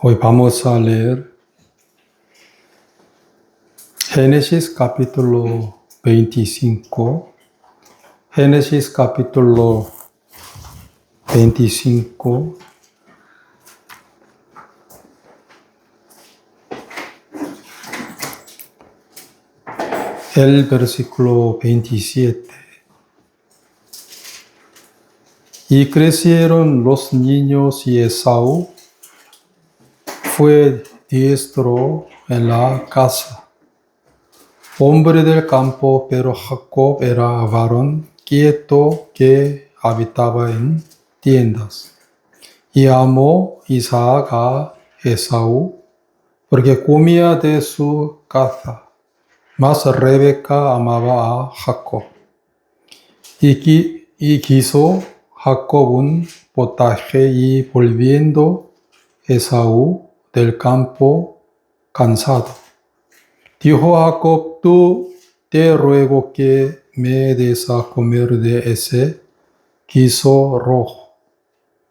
Hoy vamos a leer Génesis capítulo 25. Génesis capítulo 25. El versículo 27. Y crecieron los niños y Esaú fue diestro en la casa, hombre del campo, pero Jacob era varón quieto que habitaba en tiendas. Y amó Isaac a Esaú, porque comía de su caza, mas Rebeca amaba a Jacob. Y quiso Jacob un potaje, y volviendo Esaú del campo cansado, dijo a Jacob: tú te ruego que me des a comer de ese guiso rojo,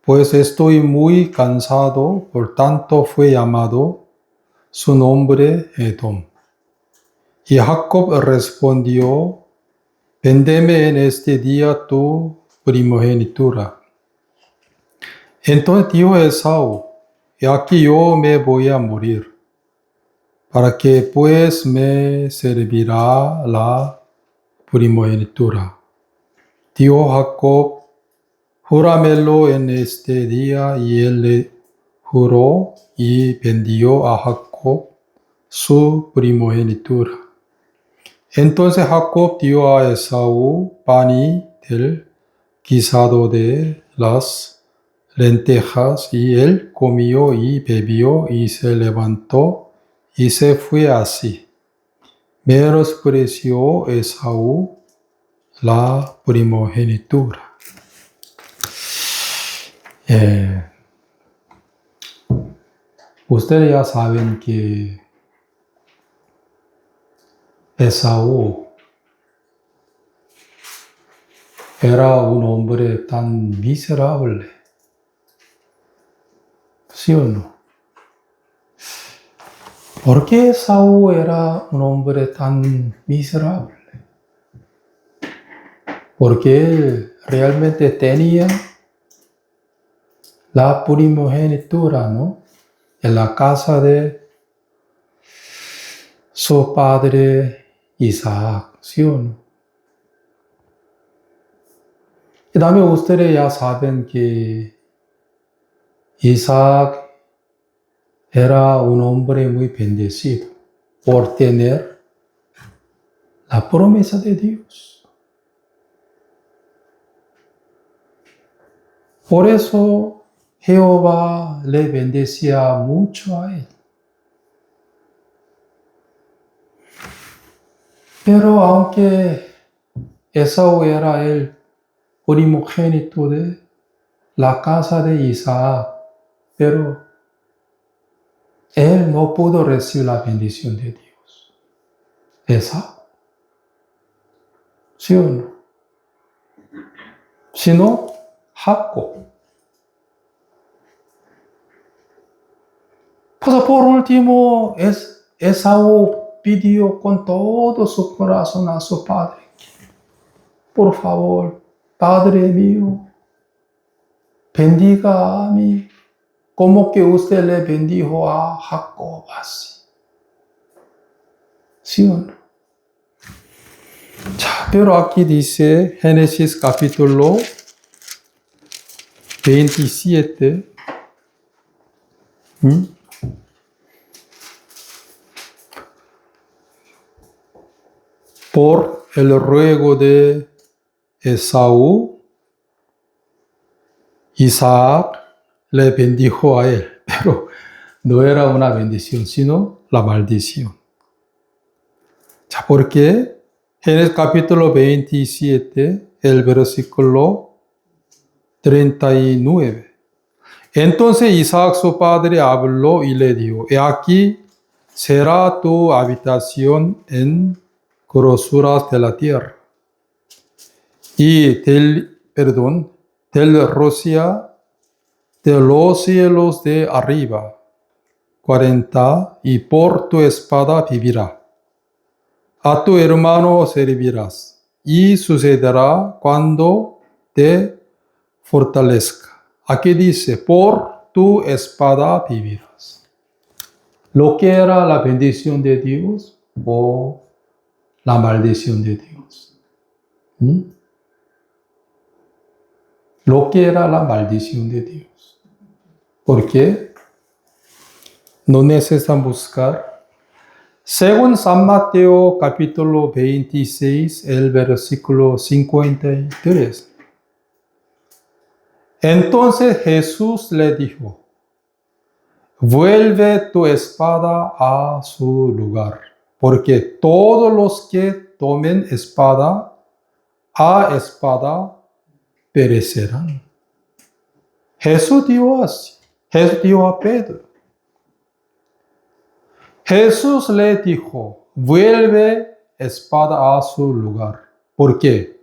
pues estoy muy cansado. Por tanto fue llamado su nombre Edom. Y Jacob respondió: véndeme en este día tu primogenitura. Entonces dijo Esaú: he aquí yo me voy a morir, ¿para qué pues me servirá la primogenitura? Dijo Jacob: júramelo en este día. Y él le juró, y vendió a Jacob su primogenitura. Entonces Jacob dio a Esaú pan del guisado de las lentejas, y él comió y bebió, y se levantó y se fue así. Menospreció Esaú la primogenitura. Ustedes ya saben que Esaú era un hombre tan miserable, ¿sí o no? ¿Por qué Esaú era un hombre tan miserable? Porque él realmente tenía la primogenitura, ¿no? En la casa de su padre Isaac, ¿sí o no? Y también ustedes ya saben que Isaac era un hombre muy bendecido por tener la promesa de Dios. Por eso Jehová le bendecía mucho a él. Pero aunque Esaú era el primogénito de la casa de Isaac, pero él no pudo recibir la bendición de Dios. Esaú, ¿sí o no? Sino Jacob. Pues por último, Esaú pidió con todo su corazón a su padre: por favor, Padre mío, bendiga a mí, como que usted le bendijo a Jacob así. ¿Sí o no? Pero aquí dice Génesis capítulo 27. Por el ruego de Esaú, Isaac le bendijo a él, pero no era una bendición, sino la maldición. ¿Por qué? Génesis capítulo 27, el versículo 39. Entonces Isaac su padre habló y le dijo: he aquí será tu habitación en grosuras de la tierra, y del rocío de los cielos de arriba, 40, y por tu espada vivirá. A tu hermano servirás, y sucederá cuando te fortalezca. Aquí dice, por tu espada vivirás. Lo que era la bendición de Dios o la maldición de Dios. Lo que era la maldición de Dios. ¿Por qué? No necesitan buscar. Según San Mateo capítulo 26, el versículo 53. Entonces Jesús le dijo, vuelve tu espada a su lugar, porque todos los que tomen espada, a espada perecerán. Jesús dijo así. Jesús dijo a Pedro. Jesús le dijo, vuelve espada a su lugar. ¿Por qué?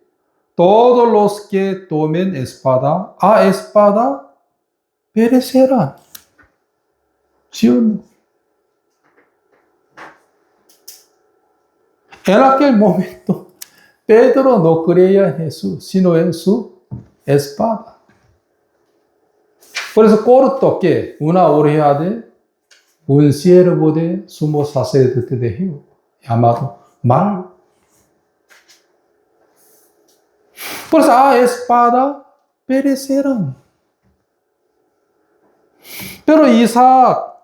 Todos los que tomen espada, a espada perecerán. ¿Sí o no? En aquel momento, Pedro no creía en Jesús, sino en su espada. Por eso cortó que una oreja de un siervo de sumo sacerdote de Jehová, llamado Malco. Por eso a espada perecerán. Pero Isaac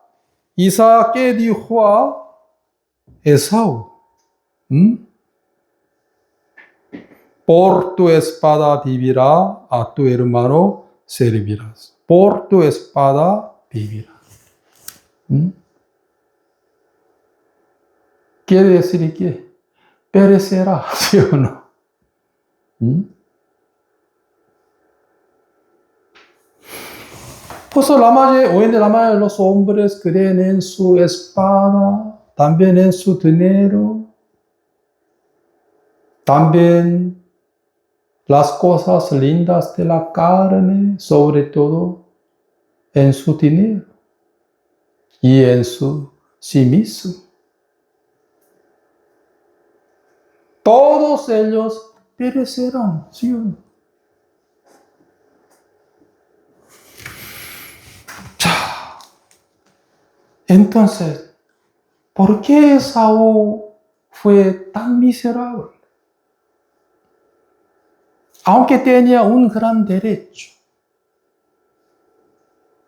¿qué dijo a Esaú? Por tu espada vivirá, a tu hermano servirás. Por tu espada vivirá. Quiere decir que perecerá, ¿sí o no? Pues hoy en día la mayoría de los hombres creen en su espada, también en su dinero, también las cosas lindas de la carne, sobre todo en su dinero y en su sí mismo. Todos ellos perecerán, ¿sí o no? Entonces, ¿por qué Esaú fue tan miserable? Aunque tenía un gran derecho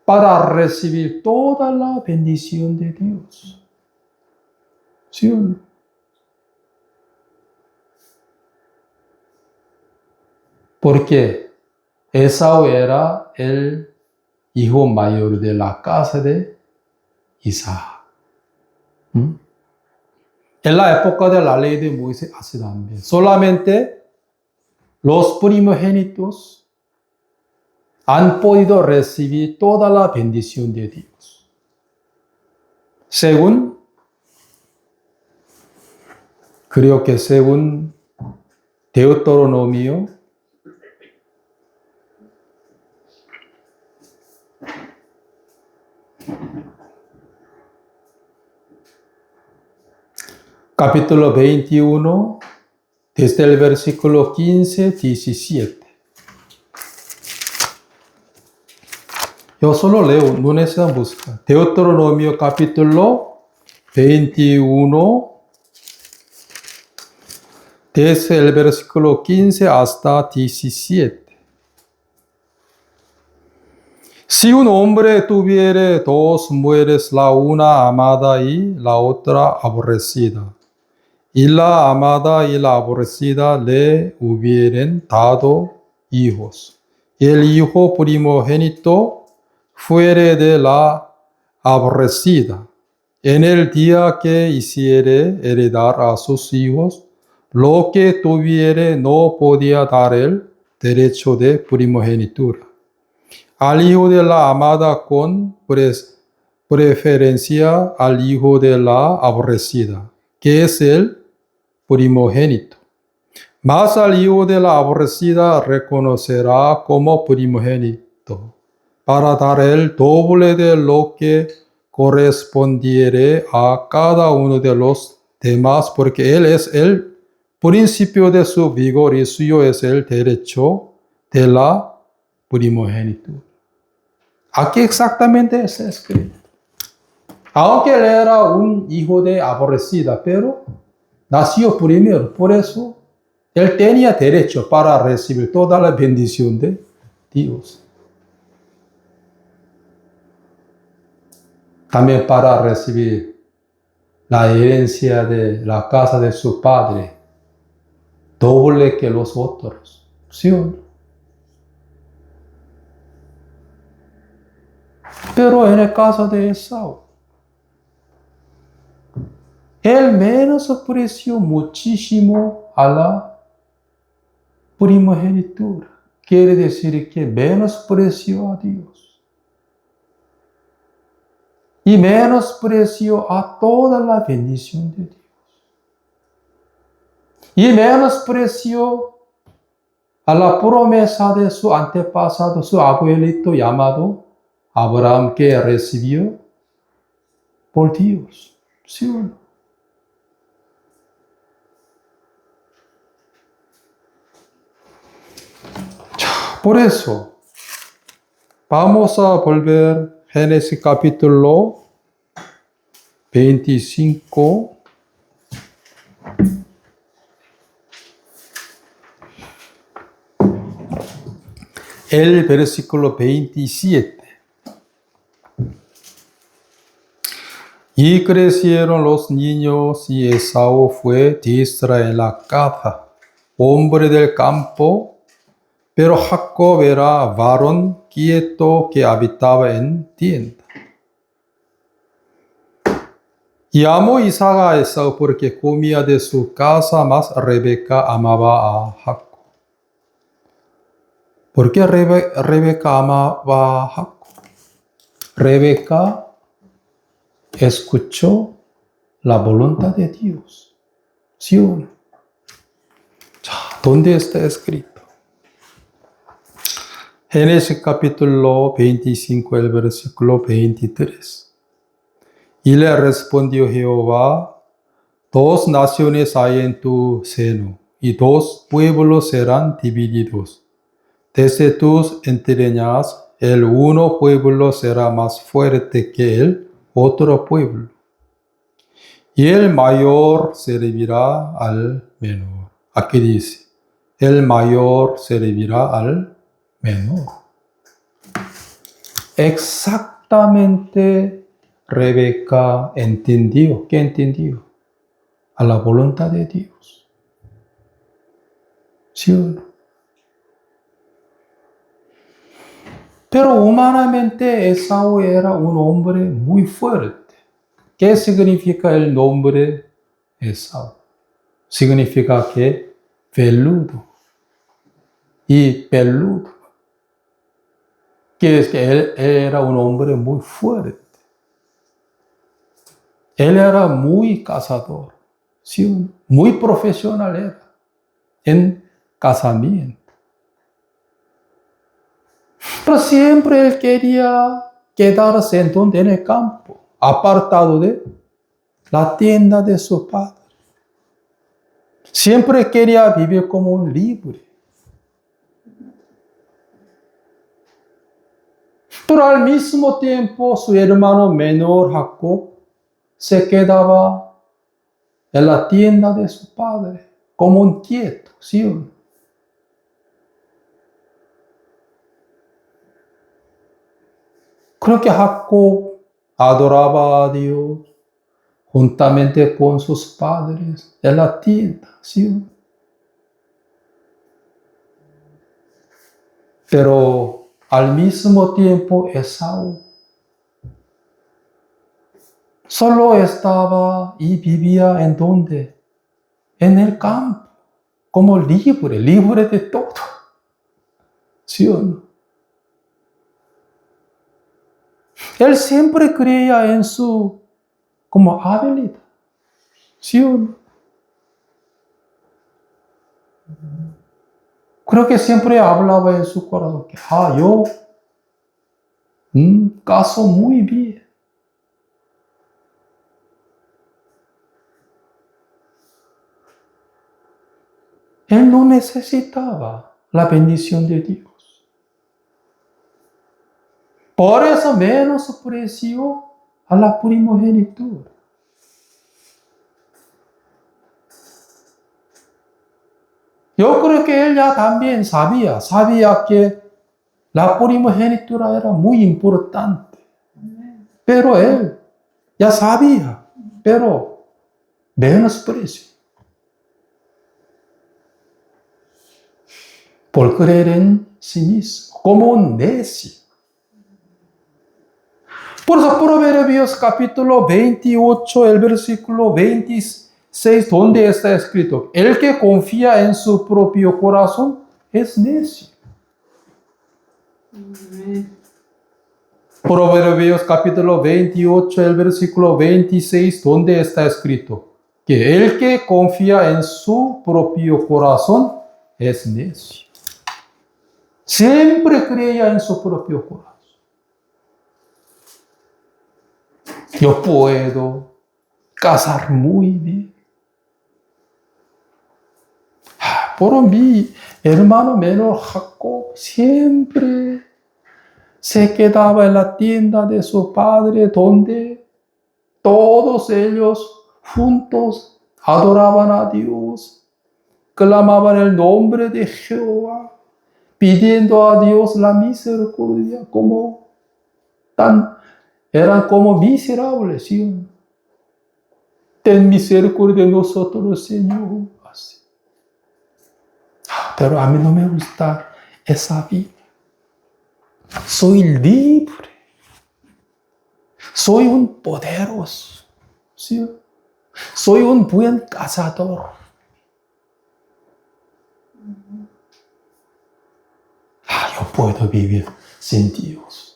para recibir toda la bendición de Dios. ¿Sí o no? Porque Esaú era el hijo mayor de la casa de Isaac. En la época de la ley de Moisés, así también. Solamente los primogénitos han podido recibir toda la bendición de Dios. Creo que según Deuteronomio, capítulo 21, desde el versículo 15, 17. Yo solo leo, no necesitan buscar. Deuteronomio capítulo 21, desde el versículo 15 hasta 17. Si un hombre tuviere dos mujeres, la una amada y la otra aborrecida, y la amada y la aborrecida le hubieren dado hijos, y el hijo primogénito fuere de la aborrecida, en el día que hiciere heredar a sus hijos, lo que tuviere no podía dar el derecho de primogenitura al hijo de la amada con preferencia al hijo de la aborrecida, que es el primogénito. Mas al hijo de la aborrecida reconocerá como primogénito, para dar el doble de lo que correspondiere a cada uno de los demás, porque Él es el principio de su vigor y suyo es el derecho de la primogenitura. Aquí exactamente está escrito. Aunque él era un hijo de aborrecida, pero nació primero, por eso él tenía derecho para recibir toda la bendición de Dios. También para recibir la herencia de la casa de su padre, doble que los otros. ¿Sí o no? Pero en el caso de Esaú, él menospreció muchísimo a la primogenitura. Quiere decir que menospreció a Dios. Y menospreció a toda la bendición de Dios. Y menospreció a la promesa de su antepasado, su abuelito llamado Abraham, que recibió por Dios. ¿Sí o no? Por eso, vamos a volver a Génesis capítulo 25. El versículo 27. Y crecieron los niños y Esaú fue diestra en la caza, hombre del campo, pero Jacob era varón quieto que habitaba en tienda. Y amó Isaac a Esaú porque comía de su casa, mas Rebeca amaba a Jacob. ¿Por qué Rebeca amaba a Jacob? Rebeca escuchó la voluntad de Dios. ¿Sí o no? ¿Dónde está escrito? Génesis capítulo 25, el versículo 23. Y le respondió Jehová: 2 naciones hay en tu seno, y 2 pueblos serán divididos. Desde tus entrañas, el uno pueblo será más fuerte que el otro pueblo, y el mayor servirá al menor. Aquí dice, el mayor servirá al menor. Exactamente Rebeca entendió. ¿Qué entendió? A la voluntad de Dios. ¿Sí o no? Pero humanamente Esaú era un hombre muy fuerte. ¿Qué significa el nombre Esaú? Significa que peludo y peludo. Que es que él era un hombre muy fuerte. Él era muy cazador, ¿sí? Muy profesional era en casamiento. Pero siempre él quería quedarse en el campo, apartado de la tienda de su padre. Siempre quería vivir como un libre. Pero al mismo tiempo su hermano menor Jacob se quedaba en la tienda de su padre como un quieto, ¿sí o no? Creo que Jacob adoraba a Dios juntamente con sus padres en la tienda, ¿sí o no? Pero al mismo tiempo Esaú solo estaba y vivía en donde, en el campo, como libre de todo, ¿sí o no? Él siempre creía en su como habilidad, ¿sí o no? Creo que siempre hablaba en su corazón que yo caso muy bien. Él no necesitaba la bendición de Dios. Por eso menospreció a la primogenitura. Yo creo que él ya también sabía que la primogenitura era muy importante. Pero él ya sabía, pero menospreció. Por creer en sí mismo, como un necio. Por eso Proverbios capítulo 28, el versículo 26, donde está escrito, el que confía en su propio corazón es necio. Proverbios capítulo 28, el versículo 26, donde está escrito que el que confía en su propio corazón es necio. Siempre creía en su propio corazón. Yo puedo casar muy bien. Pero mi hermano menor Jacob siempre se quedaba en la tienda de su padre, donde todos ellos juntos adoraban a Dios, clamaban el nombre de Jehová, pidiendo a Dios la misericordia, eran como miserables, ¿sí? Ten misericordia de nosotros, Señor. Así. Pero a mí no me gusta esa vida. Soy libre. Soy un poderoso. ¿Sí? Soy un buen cazador. Yo puedo vivir sin Dios.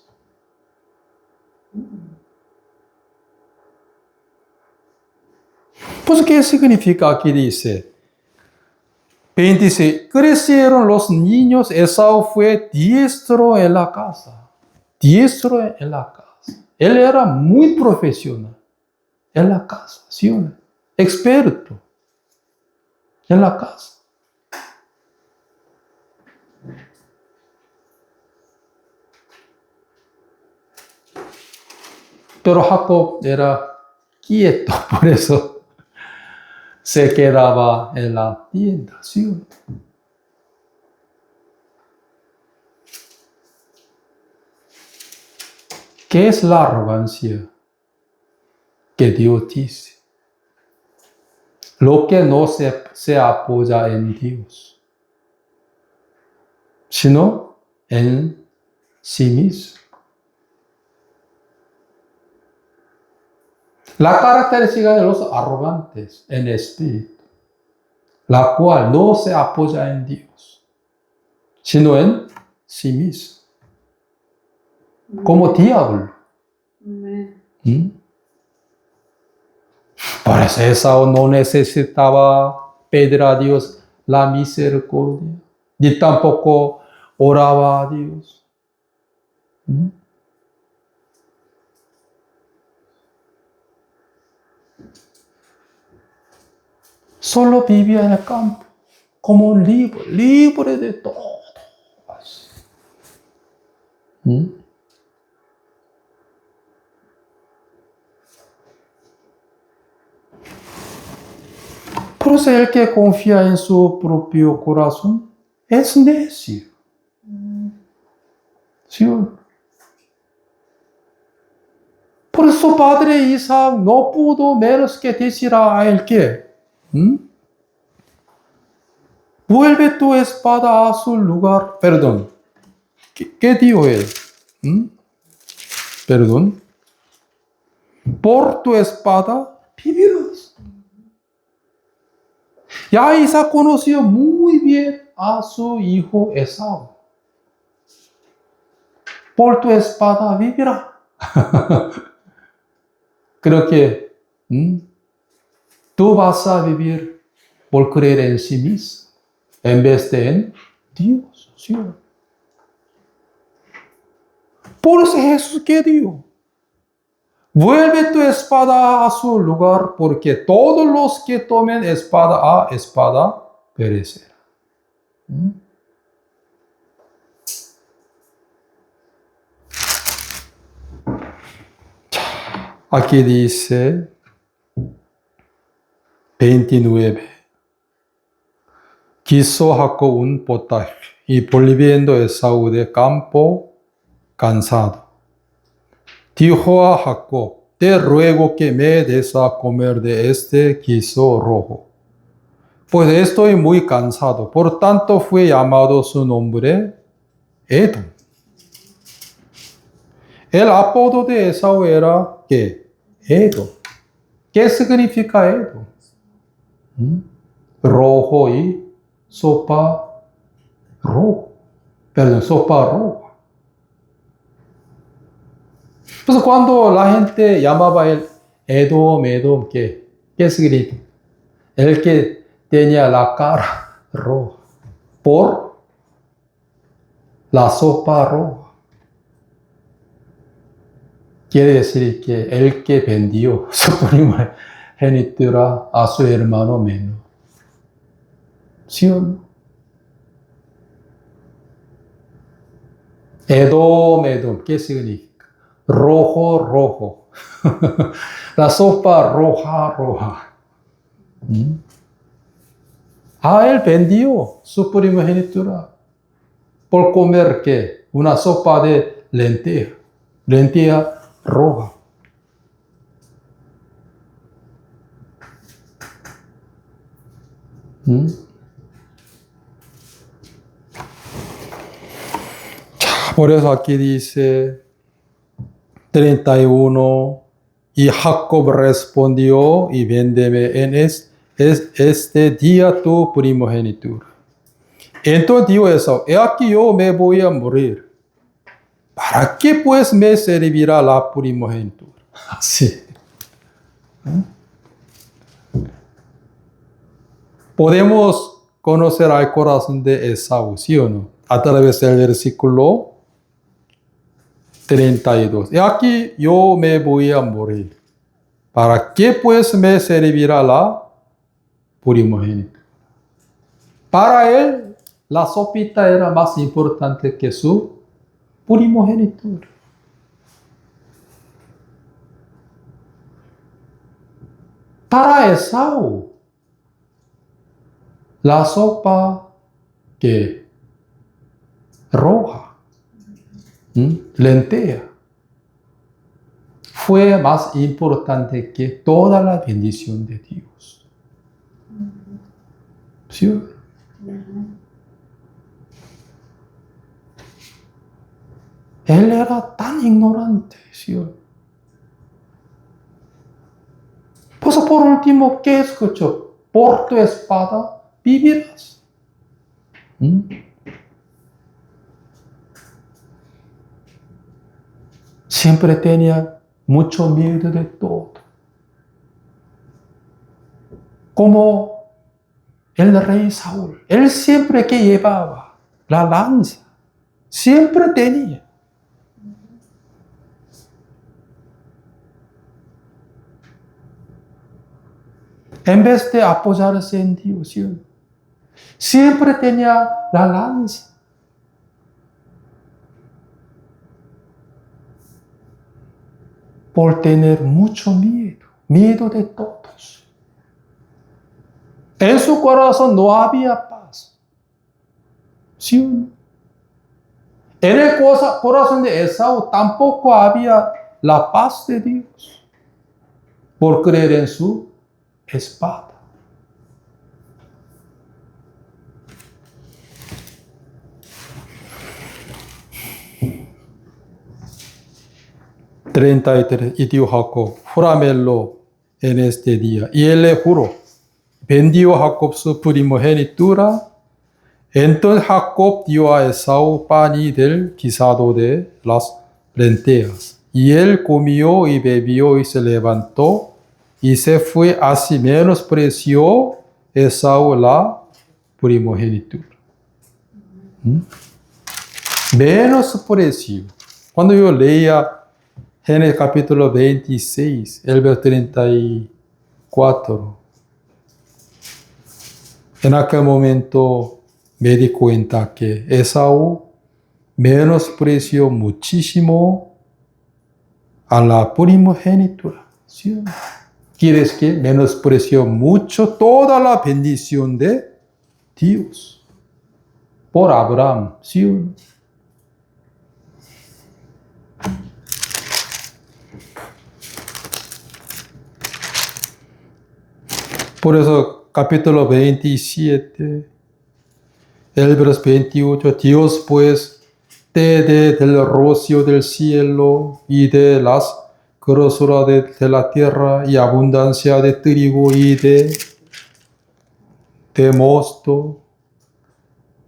Pues, ¿qué significa aquí? Dice 26. Crecieron los niños, Esaú fue diestro en la casa. Diestro en la casa. Él era muy profesional en la casa, ¿sí o no? Experto en la casa. Pero Jacob era quieto, por eso se quedaba en la tienda, ¿sí o no? ¿Qué es la arrogancia que Dios dice? Lo que no se apoya en Dios, sino en sí mismo. La característica de los arrogantes en espíritu, la cual no se apoya en Dios, sino en sí mismo. Como diablo. Por eso Esaú no necesitaba pedir a Dios la misericordia, ni tampoco oraba a Dios. Solo vivía en el campo, como un libre de todo. Por eso el que confía en su propio corazón es necio. ¿Sí? Por eso padre Isaac no pudo menos que decir a él que vuelve tu espada a su lugar. Perdón. ¿Qué dijo él? Perdón. Por tu espada vivirás. Ya Isaac conoció muy bien a su hijo Esaú. Por tu espada vivirá. Creo que tú vas a vivir por creer en sí mismo, en vez de en Dios. ¿Sí? Por eso Jesús, ¿qué dijo? Vuelve tu espada a su lugar, porque todos los que tomen espada a espada perecerán. Aquí dice 29. Quiso Jacob un potaje y volviendo Esaú de campo cansado, dijo a Jacob: te ruego que me des a comer de este guiso rojo, pues estoy muy cansado. Por tanto fue llamado su nombre Edom. El apodo de Esaú era ¿qué? Edom. ¿Qué significa Edom? Rojo y sopa roja. Entonces cuando la gente llamaba a él Edom, Edom, ¿qué significa? El que tenía la cara roja por la sopa roja. Quiere decir que el que vendió su primogenitura a su hermano menor. ¿Sí o no? Edom, Edom, ¿qué significa? Rojo, rojo. La sopa roja, roja. Él vendió su primogenitura por comer ¿qué? Una sopa de lenteja roja. Por eso aquí dice 31, y Jacob respondió: y véndeme en este día tu primogenitura. Entonces dijo Esaú: he aquí yo me voy a morir. ¿Para qué pues me servirá la primogenitura? Así. Podemos conocer al corazón de Esaú, ¿sí o no? A través del versículo 32. Y aquí yo me voy a morir. ¿Para qué pues me servirá la primogenitura? Para él, la sopita era más importante que su primogenitura. Para Esaú, la sopa que roja, lenteja, fue más importante que toda la bendición de Dios. ¿Sí? Él era tan ignorante, ¿sí? Pues por último, ¿qué escuchó? Por tu espada vivirás. Siempre tenía mucho miedo de todo. Como el rey Saúl, él siempre que llevaba la lanza, siempre tenía. En vez de apoyarse en Dios, siempre tenía la lanza. Por tener mucho miedo de todos. En su corazón no había paz. ¿Sí o no? En el corazón de Esaú tampoco había la paz de Dios por creer en su espada. Y dijo Jacob: júramelo en este día. Y él le juró. Vendió Jacob su primogenitura. Entonces Jacob dio a Esaú pan y del guisado de las lentejas. Y él comió y bebió y se levantó y se fue. Así menospreció Esaú la primogenitura. Menospreció. Cuando yo leía en el capítulo 26, el verso 34, en aquel momento me di cuenta que Esaú menospreció muchísimo a la primogenitura. ¿Sí? Quiere decir que menospreció mucho toda la bendición de Dios por Abraham. ¿Sí? Por eso capítulo 27, el verso 28, Dios pues te dé del rocío del cielo y de las grosura de la tierra y abundancia de trigo y de mosto.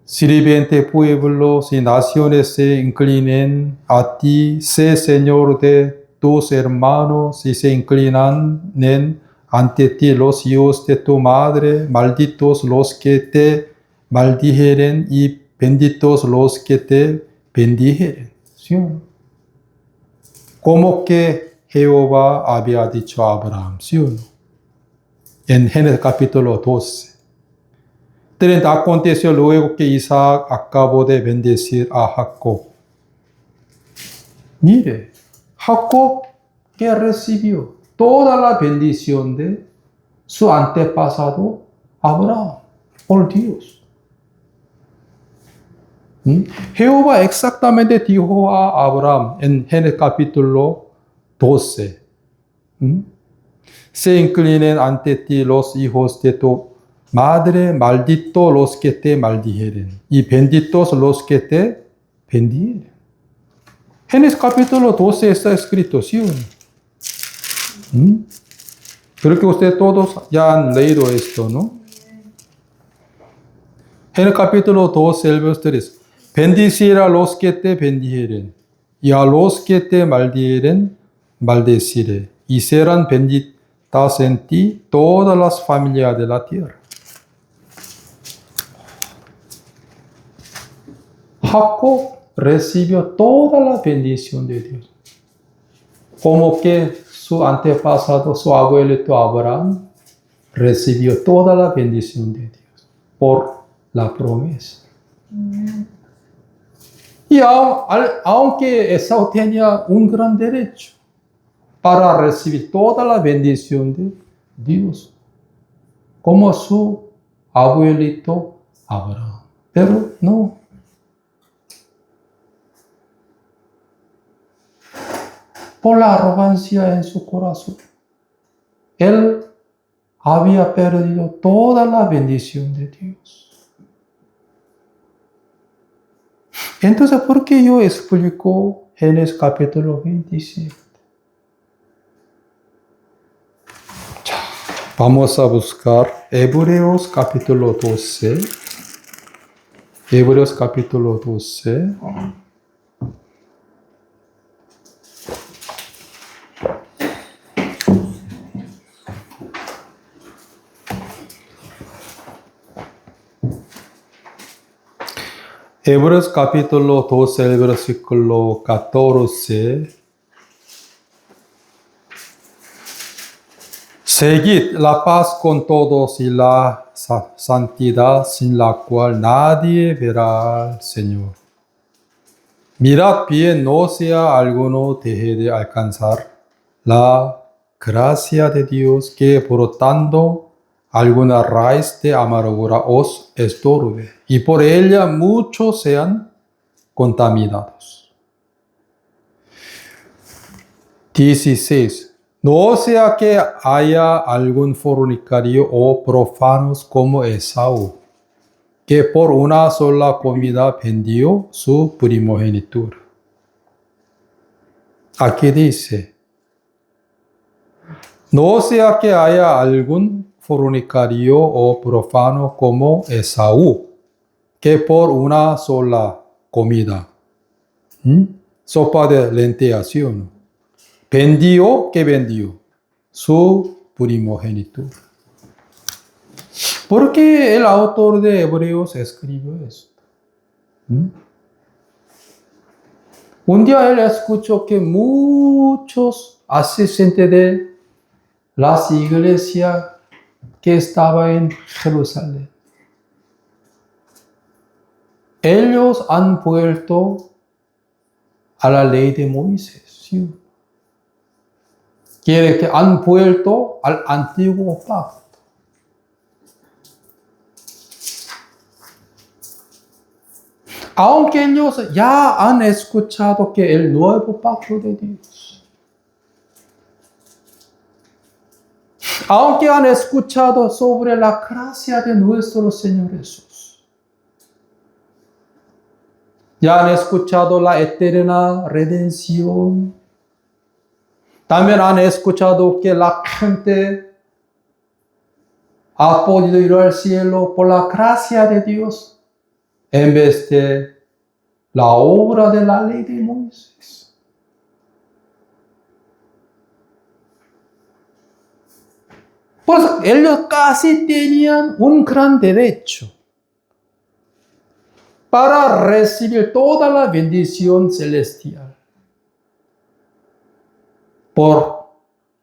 Sirviente pueblos y naciones se inclinen a ti, sé Señor de tus hermanos y se inclinan ante ti los hijos de tu madre, malditos los que te maldijeren y benditos los que te bendijeren. ¿Sí? Como que Jehová había dicho a Abraham, ¿sí o no? En Génesis capítulo 12. Aconteció luego que Isaac acabó de bendecir a Jacob. Mire, Jacob que recibió toda la bendición de su antepasado Abraham, por Dios. Jehová exactamente dijo a Abraham en Génesis capítulo 12. Se inclinen ante ti los hijos de tu madre, malditos los que te maldijeren, y benditos los que te bendijeren. Génesis capítulo 12 está escrito, ¿sí o no? Creo que ustedes todos ya han leído esto, ¿no? Génesis capítulo 12, el verso 3. Bendicirá a los que te bendijeren, y a los que te maldijeren, maldeciré, y serán benditas en ti todas las familias de la tierra. Jacob recibió toda la bendición de Dios. Como que su antepasado, su abuelito Abraham, recibió toda la bendición de Dios por la promesa. Y aunque Esaú tenía un gran derecho para recibir toda la bendición de Dios, como su abuelito Abraham, pero no. Por la arrogancia en su corazón, él había perdido toda la bendición de Dios. Entonces, ¿por qué yo explico Génesis capítulo 27? Vamos a buscar Hebreos capítulo 12. Hebreos capítulo 12. Hebreos capítulo 12, el versículo 14. Seguid la paz con todos y la santidad sin la cual nadie verá al Señor. Mirad bien, no sea alguno deje de alcanzar la gracia de Dios, que brotando alguna raíz de amargura os estorbe, y por ella muchos sean contaminados. 16. No sea que haya algún fornicario o profanos como Esaú, que por una sola comida vendió su primogenitura. Aquí dice, no sea que haya algún fornicario o profano como Esaú, que por una sola comida, sopa de lentejas, ¿sí o no? Vendió su primogenitura. ¿Por qué el autor de Hebreos escribió esto? Un día él escuchó que muchos asistentes de las iglesias que estaban en Jerusalén ellos han vuelto a la ley de Moisés. ¿Sí? Quiere que han vuelto al antiguo pacto. Aunque ellos ya han escuchado que el nuevo pacto de Dios, aunque han escuchado sobre la gracia de nuestro Señor Jesús, ya han escuchado la eterna redención, también han escuchado que la gente ha podido ir al cielo por la gracia de Dios, en vez de la obra de la ley de Moisés. Pues ellos casi tenían un gran derecho para recibir toda la bendición celestial por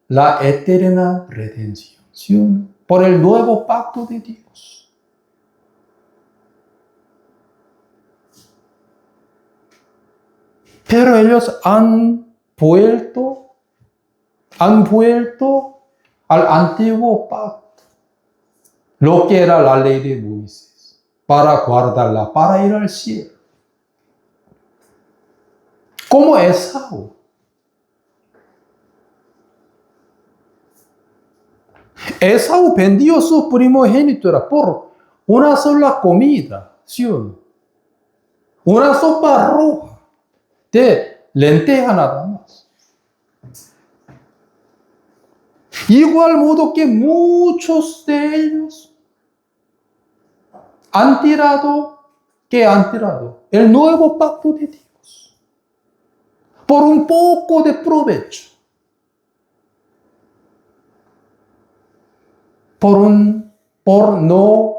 la eterna redención, por el nuevo pacto de Dios. Pero ellos han vuelto al antiguo pacto, lo que era la ley de Moisés, para guardarla, para ir al cielo. Como Esaú. Esaú vendió su primogenitura por una sola comida, ¿sí o no? Una sopa roja de lenteja nada más. Igual modo que muchos de ellos han tirado el nuevo pacto de Dios por un poco de provecho, por no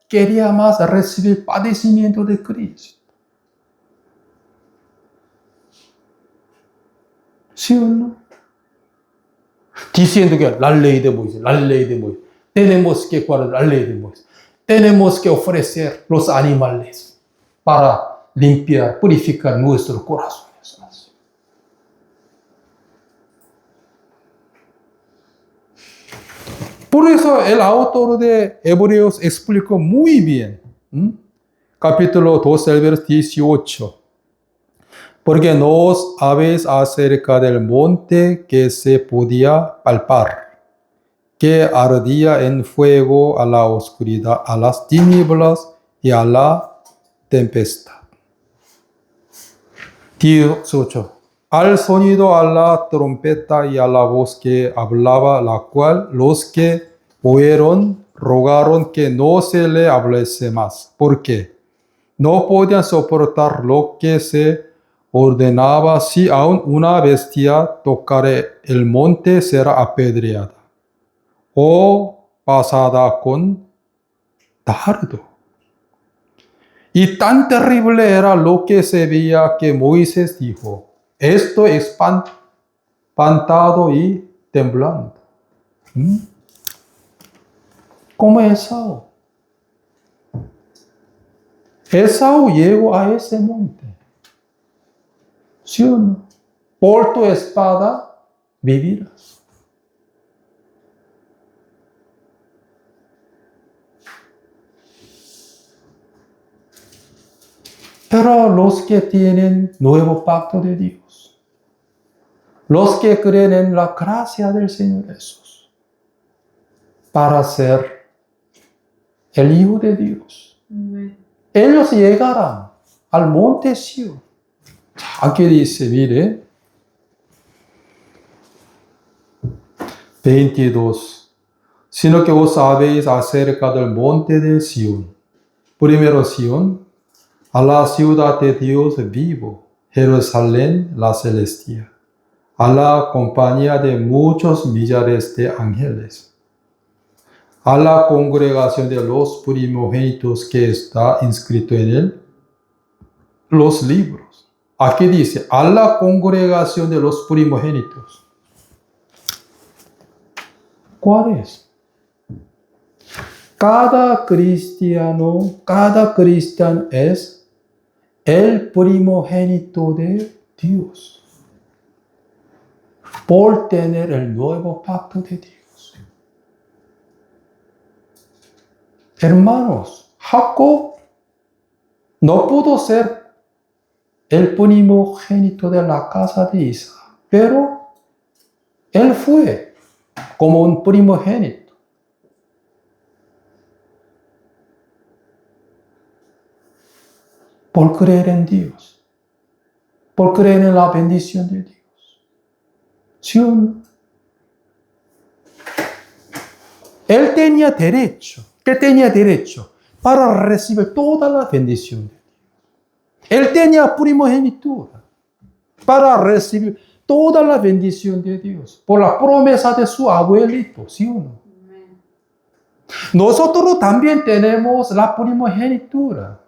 quería más recibir padecimiento de Cristo. ¿Sí o no? Diciendo que la ley de Moisés, tenemos que guardar la ley de Moisés, tenemos que ofrecer los animales para limpiar, purificar nuestros corazones. Por eso el autor de Hebreos explicó muy bien, capítulo 12, el verso 18. Porque no os habéis acerca del monte que se podía palpar, que ardía en fuego a la oscuridad, a las tinieblas y a la tempestad. 18. Al sonido a la trompeta y a la voz que hablaba, la cual los que oyeron rogaron que no se le hablase más, porque no podían soportar lo que se ordenaba: si aún una bestia tocare el monte, será apedreada o pasada con dardo. Y tan terrible era lo que se veía que Moisés dijo: estoy espantado y temblando. Como Esaú. Esaú llegó a ese monte. ¿Sí o no? Por tu espada vivirás. Pero los que tienen nuevo pacto de Dios, los que creen en la gracia del Señor Jesús, para ser el Hijo de Dios, ellos llegarán al monte Sion. Aquí dice, mire, 22. Sino que os habéis acerca del monte de Sion. Primero Sion, a la ciudad de Dios vivo, Jerusalén la celestial, a la compañía de muchos millares de ángeles, a la congregación de los primogénitos que está inscrito en él, los libros. Aquí dice, a la congregación de los primogénitos. ¿Cuál es? Cada cristiano es el primogénito de Dios, por tener el nuevo pacto de Dios. Hermanos, Jacob no pudo ser el primogénito de la casa de Isaac, pero él fue como un primogénito. Por creer en Dios, por creer en la bendición de Dios. ¿Sí o no? Él tenía derecho. ¿Qué tenía derecho? Para recibir toda la bendición de Dios. Él tenía primogenitura para recibir toda la bendición de Dios por la promesa de su abuelito, ¿sí o no? Nosotros también tenemos la primogenitura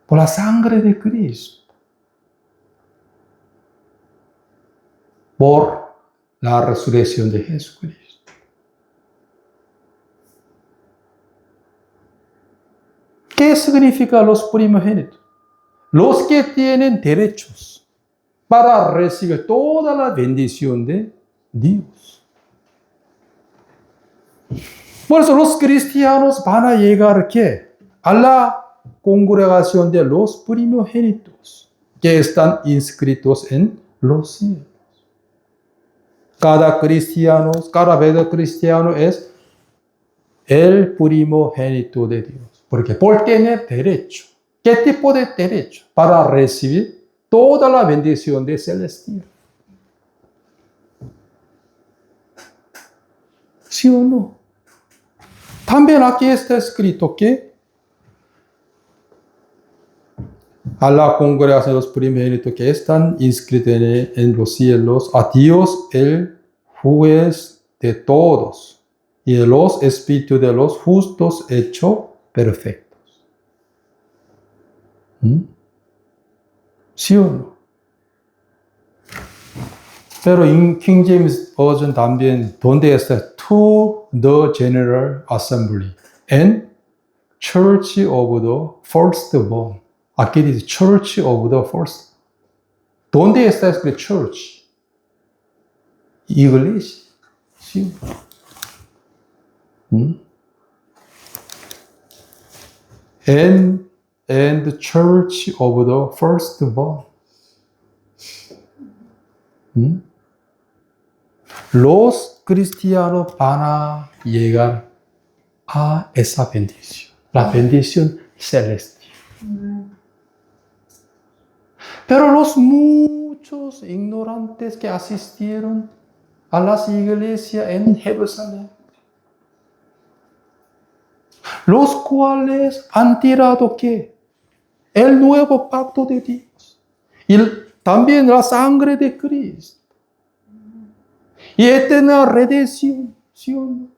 por la sangre de Cristo, por la resurrección de Jesucristo. ¿Qué significa los primogénitos? Los que tienen derechos para recibir toda la bendición de Dios. Por eso los cristianos van a llegar ¿qué? A la congregación de los primogénitos que están inscritos en los cielos. Cada verdadero cristiano es el primogénito de Dios. Porque por tener derecho, ¿qué tipo de derecho? Para recibir toda la bendición de celestial. ¿Sí o no? También aquí está escrito que a la congregación de los primogénitos que están inscritos en los cielos, a Dios el juez de todos y de los espíritus de los justos hechos perfectos. ¿Sí o no? Pero en King James Version también donde está to the General Assembly and Church of the Firstborn. Aquí dice Church of the First. ¿Dónde está escrito Church? Iglesia. ¿Sí? And the Church of the Firstborn. Los cristianos van a llegar a esa bendición, la bendición celestial. Pero los muchos ignorantes que asistieron a las iglesias en Jerusalén, los cuales han tirado ¿qué? El nuevo pacto de Dios y también la sangre de Cristo y eterna redención, ¿sí o no?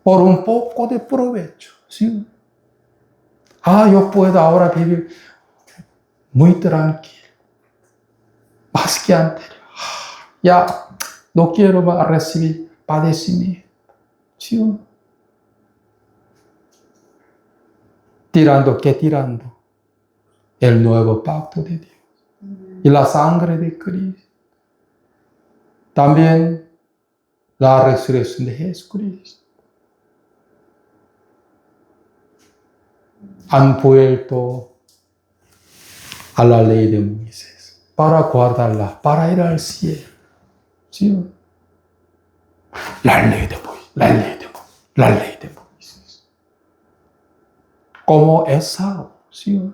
Por un poco de provecho, ¿sí? Yo puedo ahora vivir muy tranquilo, más que antes. Ya no quiero más recibir padecimiento, ¿sí o no? Tirando el nuevo pacto de Dios y la sangre de Cristo. También la resurrección de Jesucristo. Han vuelto a la ley de Moisés para guardarla, para ir al cielo. ¿Sí? La ley de Moisés. Como Esaú, ¿sí?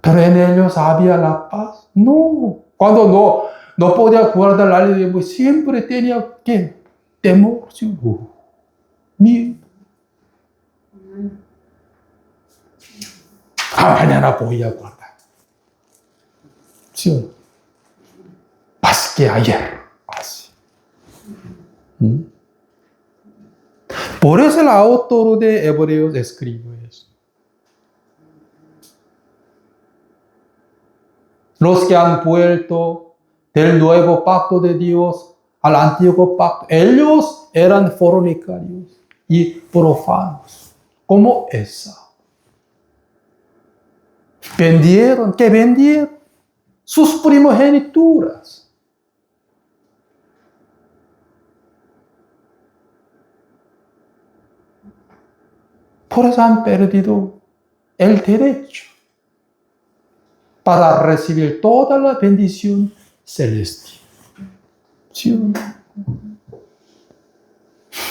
Pero en ellos había la paz. No. Cuando no podía guardar la ley de Moisés, siempre tenía ¿qué? Temor, ¿sí? Miedo. Mañana voy a guardar. ¿Sí? Más que ayer. Así. Por eso el autor de Hebreos escribe eso. Los que han vuelto del nuevo pacto de Dios al antiguo pacto. Ellos eran fornicarios y profanos, como Esaú. Vendieron, ¿qué vendieron? Sus primogenituras. Por eso han perdido el derecho para recibir toda la bendición celestial. ¿Sí o no?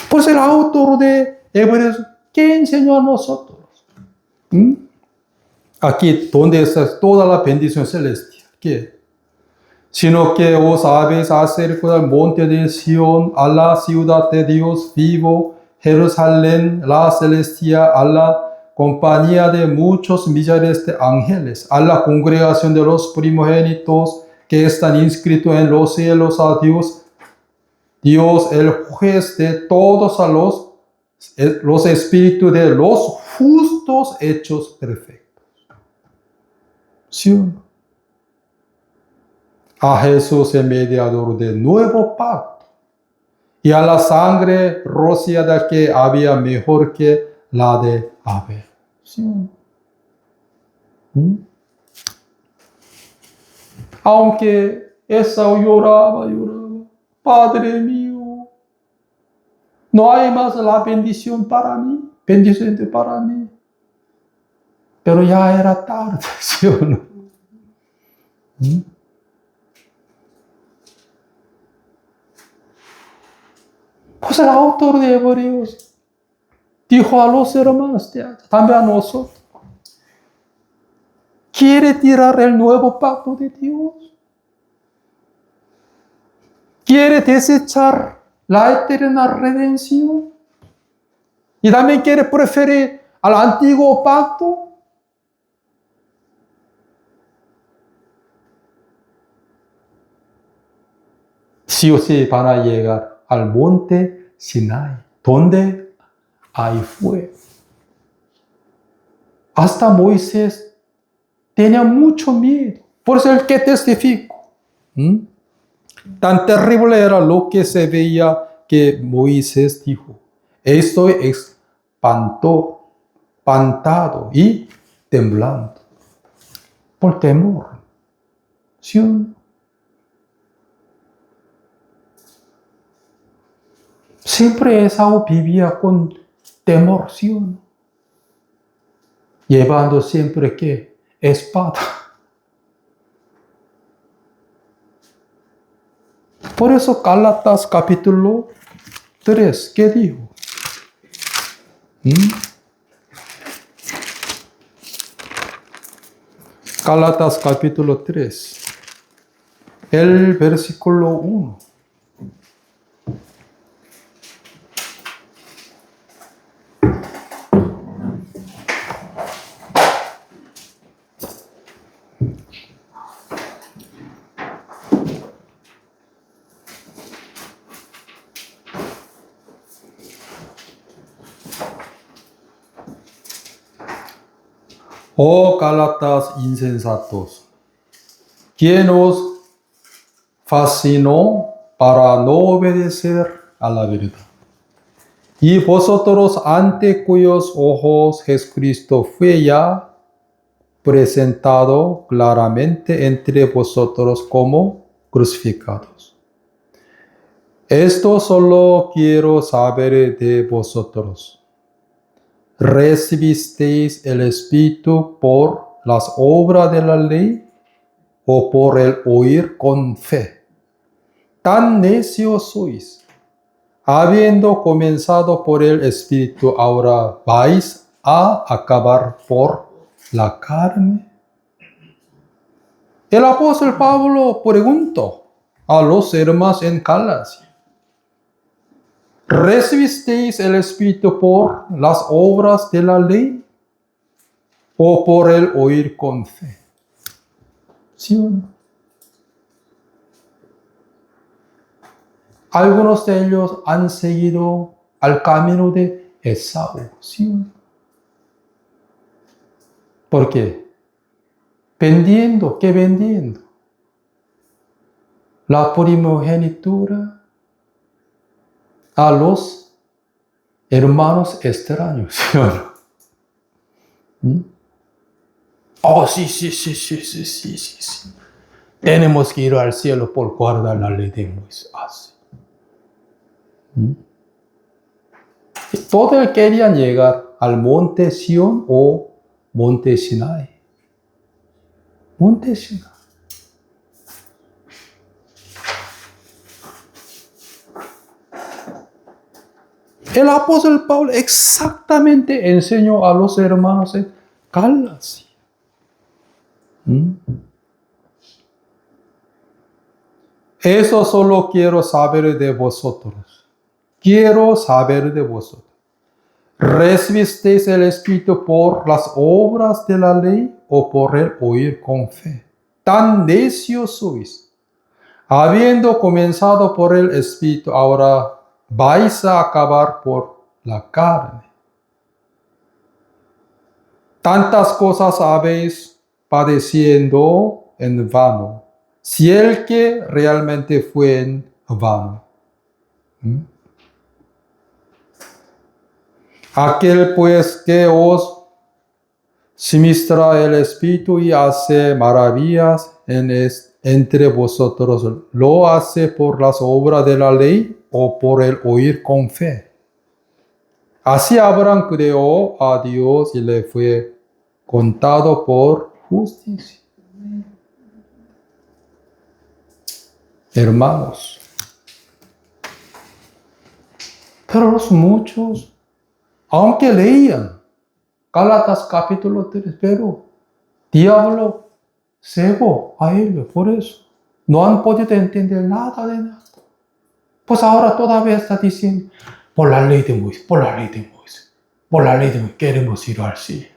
Pues el autor de Hebreos, ¿qué enseñó a nosotros? Aquí, donde está toda la bendición celestial. ¿Qué? Sino que os habéis acercado al monte de Sión, a la ciudad de Dios vivo, Jerusalén, la celestial, a la compañía de muchos millares de ángeles, a la congregación de los primogénitos que están inscritos en los cielos, a Dios, el juez de todos, a los espíritus de los justos hechos perfectos. ¿Sí o no? A Jesús, el mediador del nuevo pacto, y a la sangre rociada que había mejor que la de Abel. ¿Sí o no? Aunque Esaú lloraba, Padre mío, no hay más la bendición para mí, bendición para mí. Pero ya era tarde, ¿sí o no? Pues el autor de Hebreos dijo a los hermanos, también a nosotros, ¿quiere tirar el nuevo pacto de Dios? ¿Quiere desechar la eterna redención? ¿Y también quiere preferir al antiguo pacto? Sí o sí van a llegar al monte Sinai, donde hay fuego. Hasta Moisés tenía mucho miedo. Por eso el que testificó. Tan terrible era lo que se veía que Moisés dijo: estoy espantado y temblando por temor. ¿Sí o no? Siempre Esaú vivía con temor, ¿sí o no? Llevando siempre, ¿qué? Espada. Por eso Gálatas capítulo 3, ¿qué dijo? Gálatas capítulo 3, el versículo 1. Oh Gálatas insensatos, ¿quién os fascinó para no obedecer a la verdad? Y vosotros, ante cuyos ojos Jesucristo fue ya presentado claramente entre vosotros como crucificados. Esto solo quiero saber de vosotros. ¿Recibisteis el Espíritu por las obras de la ley o por el oír con fe? Tan necios sois. Habiendo comenzado por el Espíritu, ahora vais a acabar por la carne. El apóstol Pablo preguntó a los hermanos en Galacia: ¿recibisteis el Espíritu por las obras de la ley o por el oír con fe? ¿Sí o no? Algunos de ellos han seguido al camino de Esaú. ¿Sí o no? ¿Por qué? Vendiendo, ¿qué vendiendo? La primogenitura a los hermanos extraños, ¿sí o no? Oh, sí, sí, sí, sí, sí, sí, sí, sí. Tenemos que ir al cielo por guardar la ley de Moisés. Así. Todos querían llegar al monte Sión o monte Sinai. Monte Sinai. El apóstol Pablo exactamente enseñó a los hermanos en Galacia. Eso solo quiero saber de vosotros. Quiero saber de vosotros. ¿Recibisteis el Espíritu por las obras de la ley o por el oír con fe? Tan necios sois. Habiendo comenzado por el Espíritu, ahora vais a acabar por la carne. Tantas cosas habéis padeciendo en vano, si el que realmente fue en vano. Aquel pues que os suministra el Espíritu y hace maravillas entre vosotros, ¿lo hace por las obras de la ley o por el oír con fe? Así Abraham creó a Dios y le fue contado por justicia. Hermanos, pero los muchos, aunque leían Gálatas capítulo 3, pero diablo cegó a ellos, por eso no han podido entender nada de nada. Pues ahora todavía está diciendo, por la ley de Moisés, por la ley de Moisés, por la ley de Moisés, queremos ir al cielo.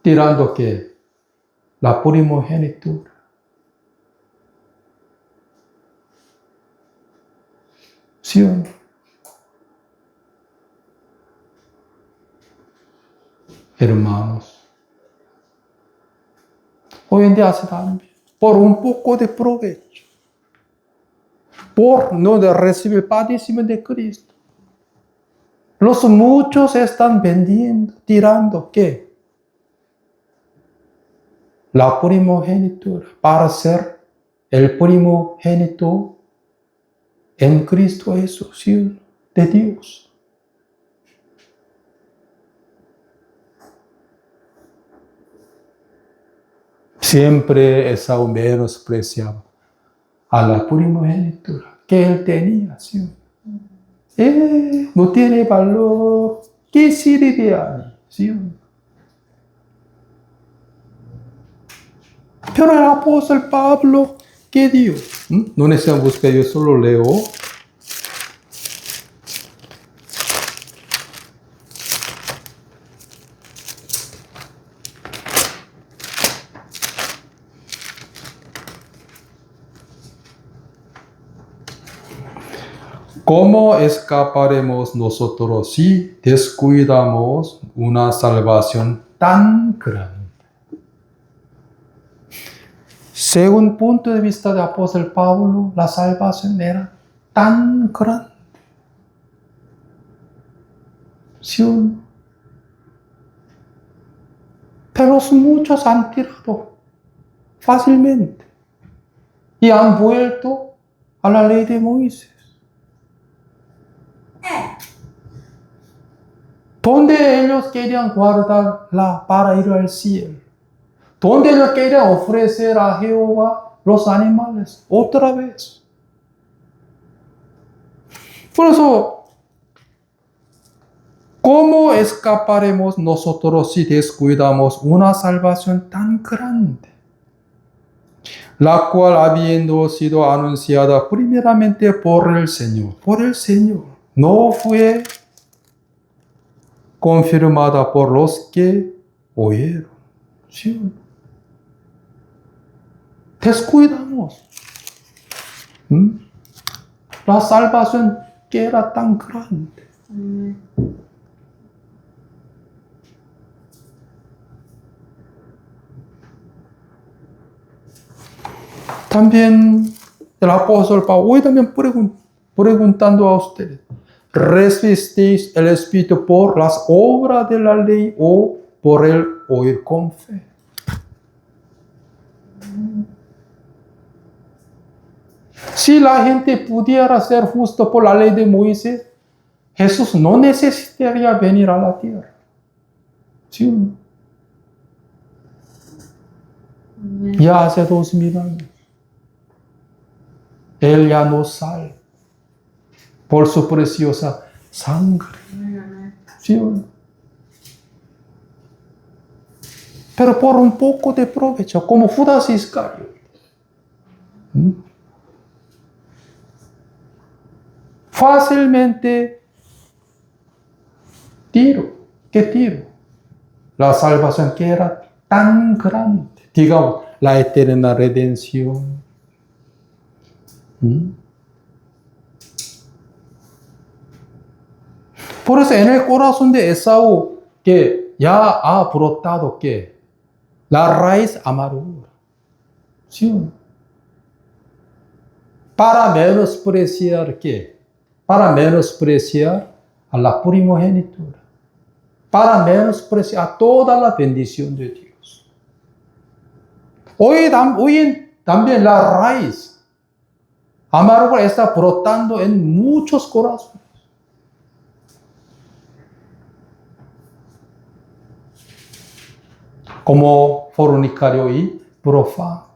Tirando que la primogenitura. ¿Sí o no? Hermanos, hoy en día se también, por un poco de provecho, por no de recibir padecimiento de Cristo. Los muchos están vendiendo, tirando, ¿qué? La primogenitura, para ser el primogénito en Cristo Jesús, ¿sí? De Dios. Siempre Esaú menospreciaba a la primogenitura que él tenía, ¿sí? No tiene valor. ¿Qué sirve de ahí? ¿Sí? Pero el apóstol Pablo, ¿qué dijo? No necesitan buscar, yo solo leo. ¿Cómo escaparemos nosotros si descuidamos una salvación tan grande? Según el punto de vista del apóstol Pablo, la salvación era tan grande. ¿Sí? Pero muchos han tirado fácilmente y han vuelto a la ley de Moisés. Donde ellos querían guardarla para ir al cielo. Donde ellos querían ofrecer a Jehová los animales otra vez. Por eso, ¿cómo escaparemos nosotros si descuidamos una salvación tan grande? La cual habiendo sido anunciada primeramente por el Señor, no fue confirmada por los que oyeron. ¿Sí? Descuidamos. La salvación que era tan grande. También el apóstol Pablo hoy también preguntando a ustedes, ¿resististeis el Espíritu por las obras de la ley o por el oír con fe? Si la gente pudiera ser justo por la ley de Moisés, Jesús no necesitaría venir a la tierra. ¿Sí o no? Ya hace 2000 años. Él ya nos salva por su preciosa sangre. ¿Sí o no? Pero por un poco de provecho, como Judas Iscariote. Fácilmente ¿qué tiro? La salvación que era tan grande, digamos, la eterna redención. Por eso en el corazón de Esaú, que ya ha brotado ¿qué? La raíz amargura. ¿Sí o no? Para menospreciar ¿qué? Para menospreciar a la primogenitura. Para menospreciar a toda la bendición de Dios. Hoy también la raíz amargura está brotando en muchos corazones. Como fornicario y profano.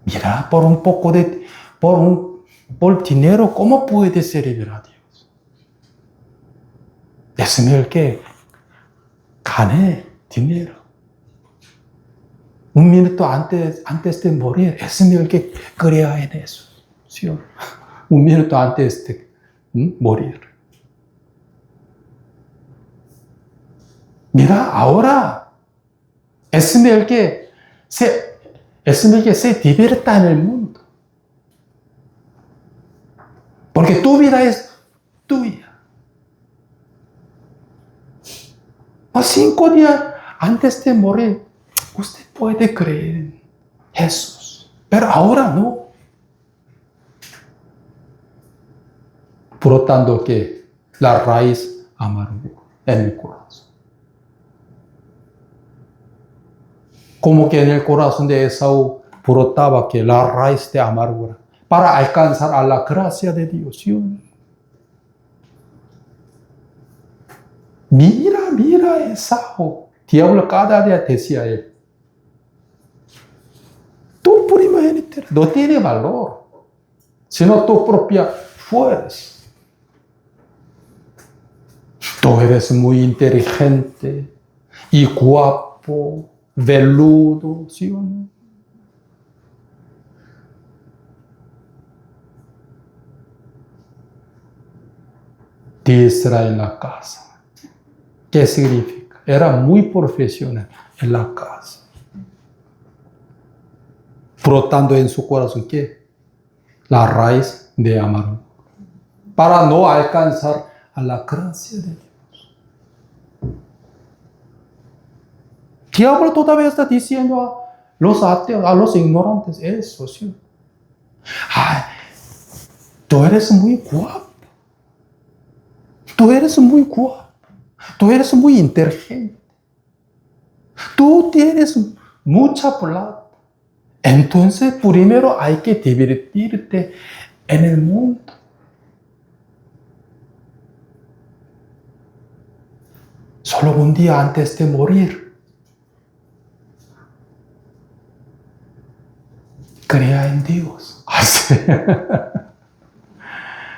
Mira, por dinero, ¿cómo puede servir a Dios? Es el que gane dinero. Un minuto antes de morir, es el que crea en eso. ¿Sí? Un minuto antes de morir. Mira, ahora es el que se divierta en el mundo. Porque tu vida es tuya. 5 días antes de morir, usted puede creer en Jesús. Pero ahora no. Brotando que la raíz amargura en el corazón. Como que en el corazón de Esaú brotaba que la raíz de amargura para alcanzar a la gracia de Dios. ¿Sí? Mira Esaú. Diablo cada día decía él. Tu primogénito no tiene valor, sino tu propia fuerza. Tú eres muy inteligente y guapo. Veludo, ¿sí o no? Diestra en la casa. ¿Qué significa? Era muy profesional en la casa. Brotando en su corazón, ¿qué? La raíz de amargura. Para no alcanzar a la gracia de Dios. Diablo todavía está diciendo a los ateos, a los ignorantes, eso, ¿sí? Ay, tú eres muy guapo. Tú eres muy guapo. Tú eres muy inteligente. Tú tienes mucha plata. Entonces, primero hay que divertirte en el mundo. Solo un día antes de morir. Crea en Dios.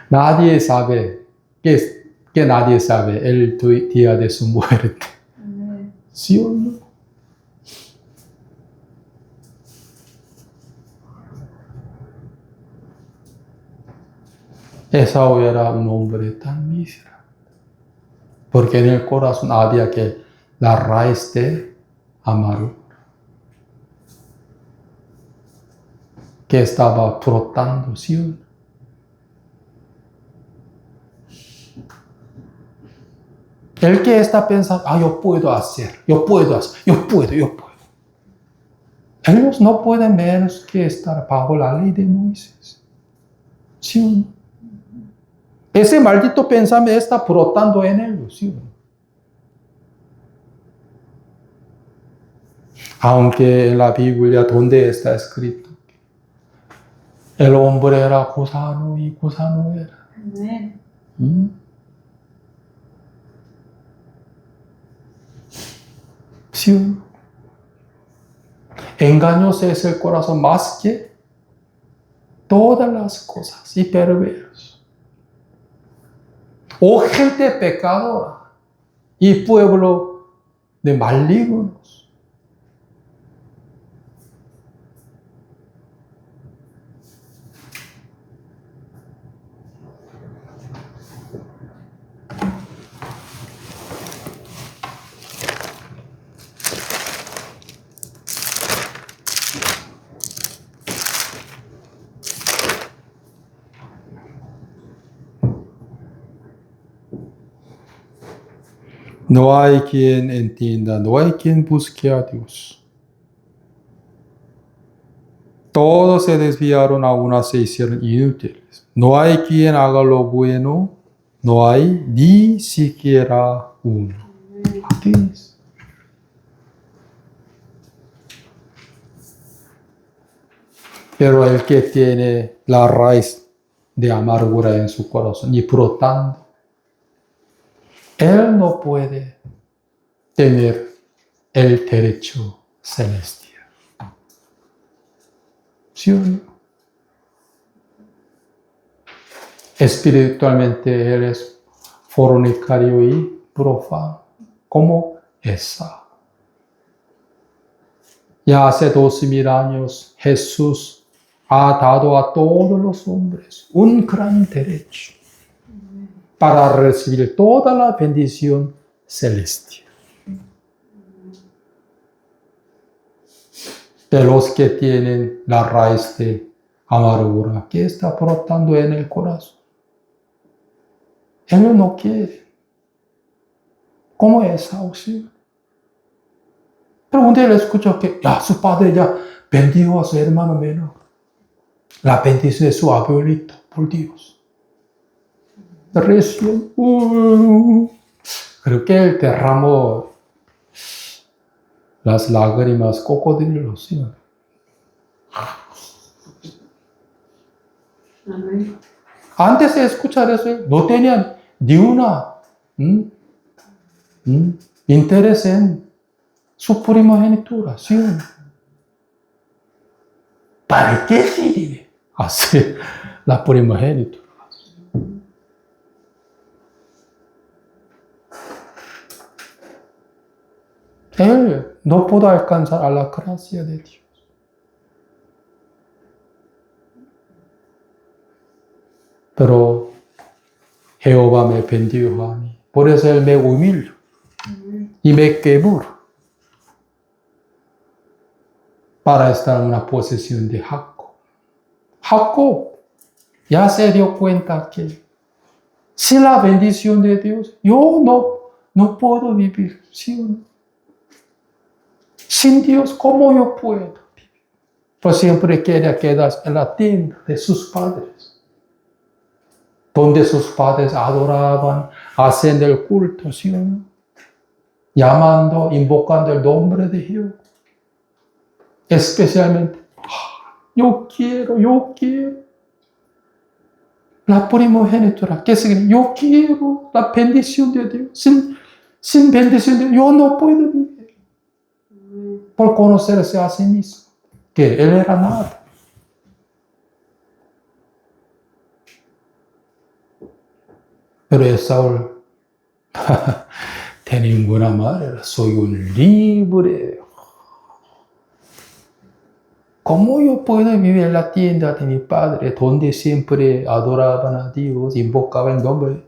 Nadie sabe, que nadie sabe el día de su muerte. ¿Sí o no? Esaú era un hombre tan miserable. Porque en el corazón había que la raíz de amargura. Que estaba brotando, ¿sí o no? El que está pensando, yo puedo. Ellos no pueden menos que estar bajo la ley de Moisés. ¿Sí o no? Ese maldito pensamiento está brotando en él, ¿sí o no? Aunque en la Biblia, donde está escrito, el hombre era gusano y gusano era. ¿Mm? ¿Sí o no? Engañoso es el corazón más que todas las cosas y perverso. Oh gente pecadora y pueblo de malignos. No hay quien entienda, no hay quien busque a Dios. Todos se desviaron, a una se hicieron inútiles. No hay quien haga lo bueno, no hay ni siquiera uno. Así es. Pero el que tiene la raíz de amargura en su corazón y brotando, él no puede tener el derecho celestial. ¿Sí o no? Espiritualmente él es fornicario y profano, como Esaú. Ya hace 2000 años Jesús ha dado a todos los hombres un gran derecho para recibir toda la bendición celestial. De los que tienen la raíz de amargura que está brotando en el corazón. Él no quiere. ¿Cómo es Esaú? Pero un día le escuchó que su padre ya bendijo a su hermano menor. La bendición de su abuelito, por Dios. Recién, creo que él derramó las lágrimas cocodrilos, ¿sí? Amén. Antes de escuchar eso, no tenían ni una interés en su primogenitura, ¿sí? ¿Para qué sirve hacer la primogenitura? Él no pudo alcanzar a la gracia de Dios. Pero Jehová me bendijo a mí. Por eso Él me humilló y me quebró para estar en una posición de Jacob. Jacob ya se dio cuenta que sin la bendición de Dios, yo no puedo vivir. ¿Sí o no? Sin Dios, ¿cómo yo puedo vivir? Pues siempre quería quedarse en la tienda de sus padres, donde sus padres adoraban, haciendo el culto, ¿sí o no? Llamando, invocando el nombre de Jehová. Especialmente, yo quiero. La primogenitura, ¿qué significa? Yo quiero la bendición de Dios. Sin bendición de Dios, yo no puedo vivir. Por conocerse a sí mismo, que él era nada. Pero Esaú, de ninguna manera, soy un libre. ¿Cómo yo puedo vivir en la tienda de mi padre, donde siempre adoraban a Dios, invocaban el nombre,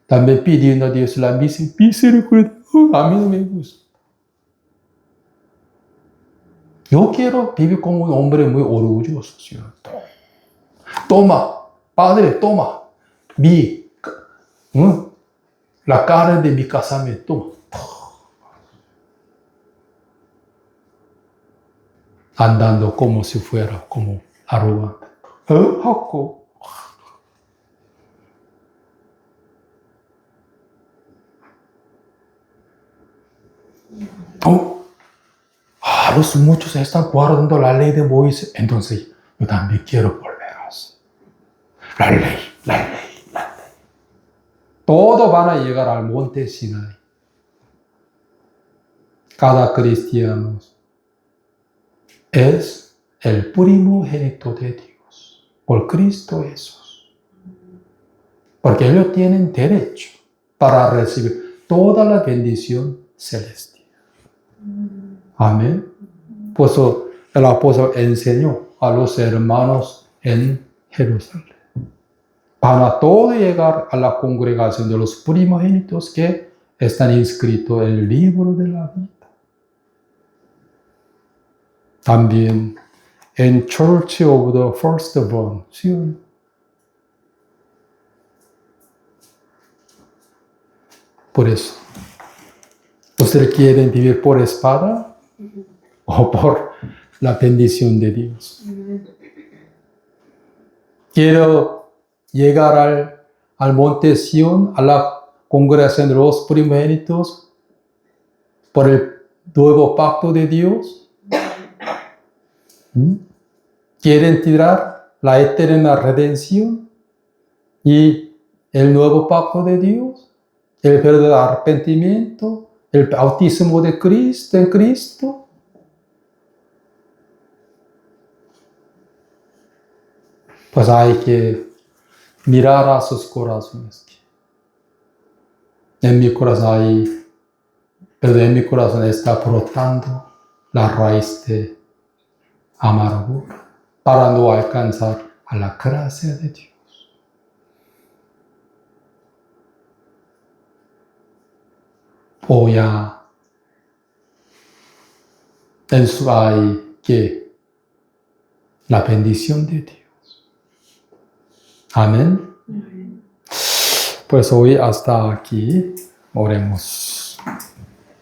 también pidiendo a Dios la misericordia? A mí no me gusta. Yo quiero vivir como un hombre muy orgulloso, ¿cierto? Toma, padre, toma, la carne de mi casamiento. Andando como si fuera como arrogante. Jacob, muchos están guardando la ley de Moisés. Entonces, yo también quiero volver así. La ley. Todos van a llegar al monte Sinai. Cada cristiano es el primogénito de Dios por Cristo Jesús. Porque ellos tienen derecho para recibir toda la bendición celestial. Amén. Por eso el apóstol enseñó a los hermanos en Jerusalén. Van a todos llegar a la congregación de los primogénitos que están inscritos en el libro de la vida. También en Church of the Firstborn, ¿sí? Por eso, ¿ustedes quieren vivir por espada o por la bendición de Dios? Quiero llegar al monte Sión, a la congregación de los primogénitos, por el nuevo pacto de Dios. Quieren tirar la eterna redención y el nuevo pacto de Dios, el verdadero arrepentimiento, el bautismo de Cristo en Cristo. Pues hay que mirar a sus corazones. En mi corazón está brotando la raíz de amargura para no alcanzar a la gracia de Dios. O ya en su hay que la bendición de Dios. Amén. Pues hoy hasta aquí oremos.